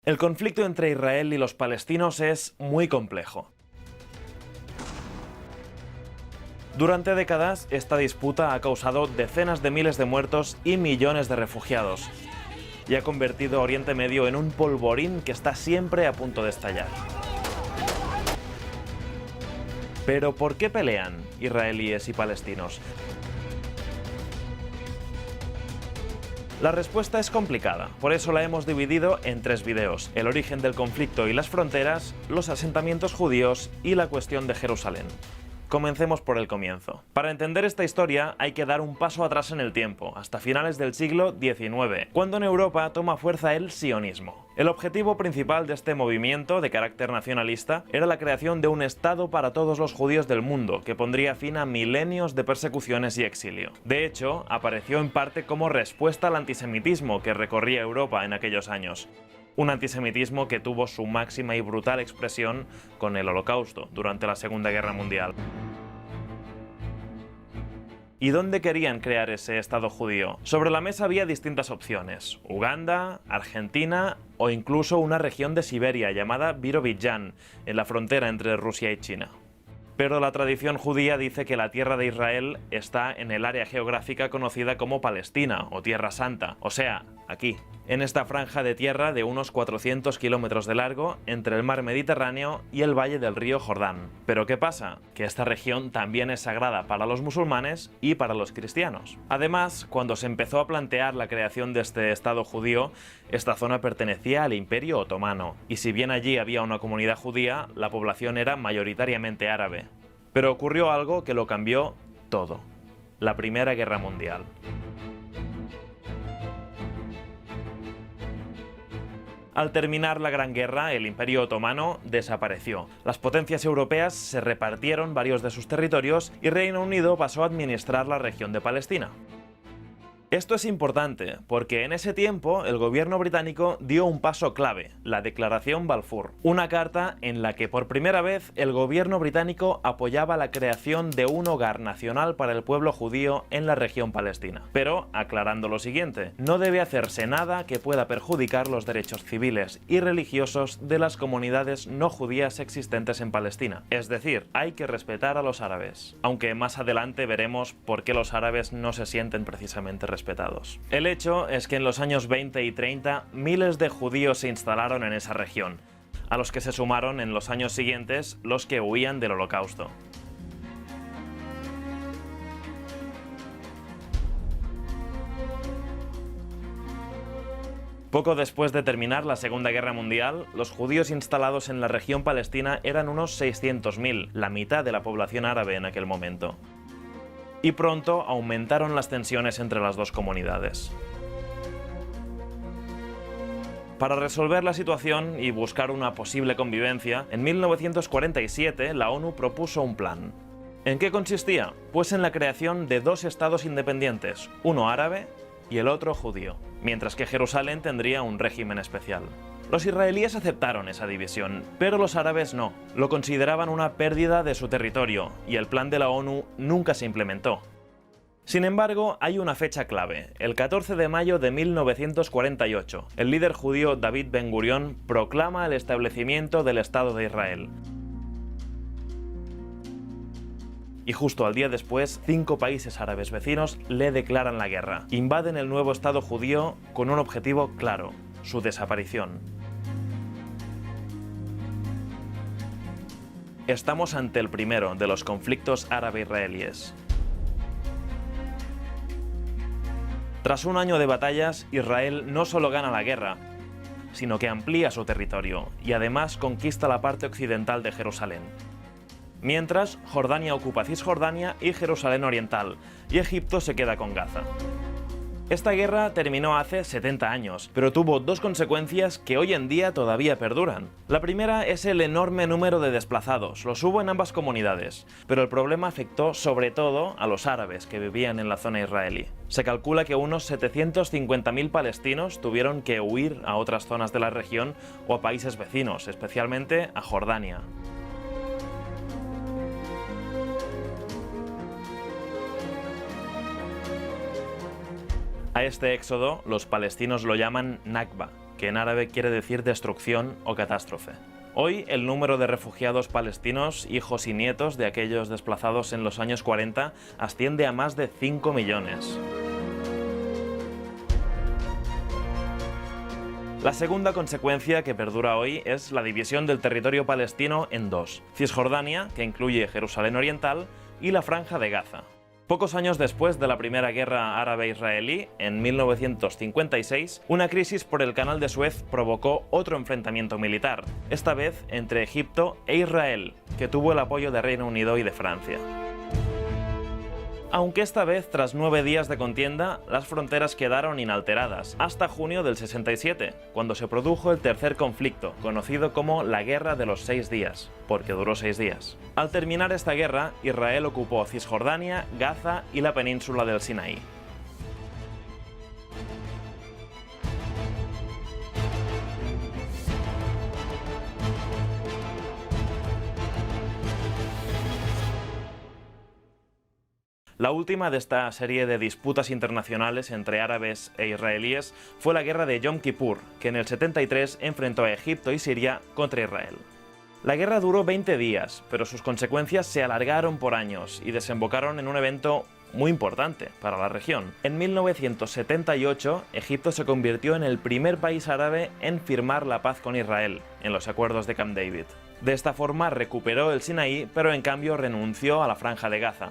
El conflicto entre Israel y los palestinos es muy complejo. Durante décadas, esta disputa ha causado decenas de miles de muertos y millones de refugiados, y ha convertido a Oriente Medio en un polvorín que está siempre a punto de estallar. Pero ¿por qué pelean israelíes y palestinos? La respuesta es complicada, por eso la hemos dividido en 3 videos: el origen del conflicto y las fronteras, los asentamientos judíos y la cuestión de Jerusalén. Comencemos por el comienzo. Para entender esta historia hay que dar un paso atrás en el tiempo, hasta finales del siglo XIX, cuando en Europa toma fuerza el sionismo. El objetivo principal de este movimiento de carácter nacionalista era la creación de un Estado para todos los judíos del mundo, que pondría fin a milenios de persecuciones y exilio. De hecho, apareció en parte como respuesta al antisemitismo que recorría Europa en aquellos años. Un antisemitismo que tuvo su máxima y brutal expresión con el Holocausto durante la Segunda Guerra Mundial. ¿Y dónde querían crear ese Estado judío? Sobre la mesa había distintas opciones: Uganda, Argentina o incluso una región de Siberia llamada Birobidzhan, en la frontera entre Rusia y China. Pero la tradición judía dice que la tierra de Israel está en el área geográfica conocida como Palestina o Tierra Santa, o sea, aquí, en esta franja de tierra de unos 400 kilómetros de largo entre el mar Mediterráneo y el valle del río Jordán. Pero ¿qué pasa? Que esta región también es sagrada para los musulmanes y para los cristianos. Además, cuando se empezó a plantear la creación de este Estado judío, esta zona pertenecía al Imperio Otomano, y si bien allí había una comunidad judía, la población era mayoritariamente árabe. Pero ocurrió algo que lo cambió todo: la Primera Guerra Mundial. Al terminar la Gran Guerra, el Imperio Otomano desapareció. Las potencias europeas se repartieron varios de sus territorios y Reino Unido pasó a administrar la región de Palestina. Esto es importante porque en ese tiempo el gobierno británico dio un paso clave: la Declaración Balfour, una carta en la que por primera vez el gobierno británico apoyaba la creación de un hogar nacional para el pueblo judío en la región palestina. Pero aclarando lo siguiente: no debe hacerse nada que pueda perjudicar los derechos civiles y religiosos de las comunidades no judías existentes en Palestina. Es decir, hay que respetar a los árabes. Aunque más adelante veremos por qué los árabes no se sienten precisamente respetados. El hecho es que en los años 20 y 30 miles de judíos se instalaron en esa región, a los que se sumaron en los años siguientes los que huían del Holocausto. Poco después de terminar la Segunda Guerra Mundial, los judíos instalados en la región palestina eran unos 600.000, la mitad de la población árabe en aquel momento. Y pronto aumentaron las tensiones entre las dos comunidades. Para resolver la situación y buscar una posible convivencia, en 1947 la ONU propuso un plan. ¿En qué consistía? Pues en la creación de 2 estados independientes, uno árabe y el otro judío, mientras que Jerusalén tendría un régimen especial. Los israelíes aceptaron esa división, pero los árabes no. Lo consideraban una pérdida de su territorio, y el plan de la ONU nunca se implementó. Sin embargo, hay una fecha clave: el 14 de mayo de 1948. El líder judío David Ben Gurión proclama el establecimiento del Estado de Israel. Y justo al día después, 5 países árabes vecinos le declaran la guerra. Invaden el nuevo Estado judío con un objetivo claro: su desaparición. Estamos ante el primero de los conflictos árabe-israelíes. Tras un año de batallas, Israel no solo gana la guerra, sino que amplía su territorio y además conquista la parte occidental de Jerusalén. Mientras, Jordania ocupa Cisjordania y Jerusalén Oriental, y Egipto se queda con Gaza. Esta guerra terminó hace 70 años, pero tuvo 2 consecuencias que hoy en día todavía perduran. La primera es el enorme número de desplazados. Los hubo en ambas comunidades, pero el problema afectó sobre todo a los árabes que vivían en la zona israelí. Se calcula que unos 750.000 palestinos tuvieron que huir a otras zonas de la región o a países vecinos, especialmente a Jordania. A este éxodo los palestinos lo llaman Nakba, que en árabe quiere decir destrucción o catástrofe. Hoy el número de refugiados palestinos, hijos y nietos de aquellos desplazados en los años 40, asciende a más de 5 millones. La segunda consecuencia que perdura hoy es la división del territorio palestino en dos: Cisjordania, que incluye Jerusalén Oriental, y la Franja de Gaza. Pocos años después de la Primera Guerra Árabe-Israelí, en 1956, una crisis por el Canal de Suez provocó otro enfrentamiento militar, esta vez entre Egipto e Israel, que tuvo el apoyo de Reino Unido y de Francia. Aunque esta vez, tras 9 días de contienda, las fronteras quedaron inalteradas, hasta junio del 67, cuando se produjo el tercer conflicto, conocido como la Guerra de los 6 días, porque duró 6 días. Al terminar esta guerra, Israel ocupó Cisjordania, Gaza y la península del Sinaí. La última de esta serie de disputas internacionales entre árabes e israelíes fue la guerra de Yom Kippur, que en el 73 enfrentó a Egipto y Siria contra Israel. La guerra duró 20 días, pero sus consecuencias se alargaron por años y desembocaron en un evento muy importante para la región. En 1978, Egipto se convirtió en el primer país árabe en firmar la paz con Israel, en los acuerdos de Camp David. De esta forma recuperó el Sinaí, pero en cambio renunció a la Franja de Gaza.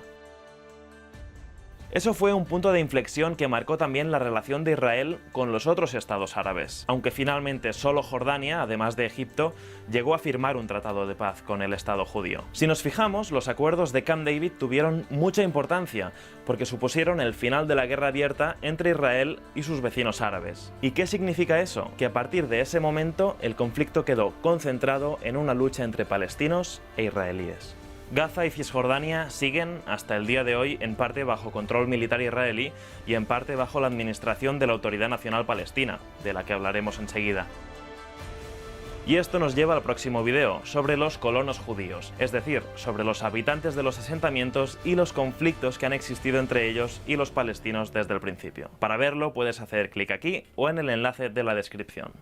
Eso fue un punto de inflexión que marcó también la relación de Israel con los otros estados árabes, aunque finalmente solo Jordania, además de Egipto, llegó a firmar un tratado de paz con el Estado judío. Si nos fijamos, los acuerdos de Camp David tuvieron mucha importancia, porque supusieron el final de la guerra abierta entre Israel y sus vecinos árabes. ¿Y qué significa eso? Que a partir de ese momento el conflicto quedó concentrado en una lucha entre palestinos e israelíes. Gaza y Cisjordania siguen, hasta el día de hoy, en parte bajo control militar israelí y en parte bajo la administración de la Autoridad Nacional Palestina, de la que hablaremos enseguida. Y esto nos lleva al próximo video, sobre los colonos judíos, es decir, sobre los habitantes de los asentamientos y los conflictos que han existido entre ellos y los palestinos desde el principio. Para verlo puedes hacer clic aquí o en el enlace de la descripción.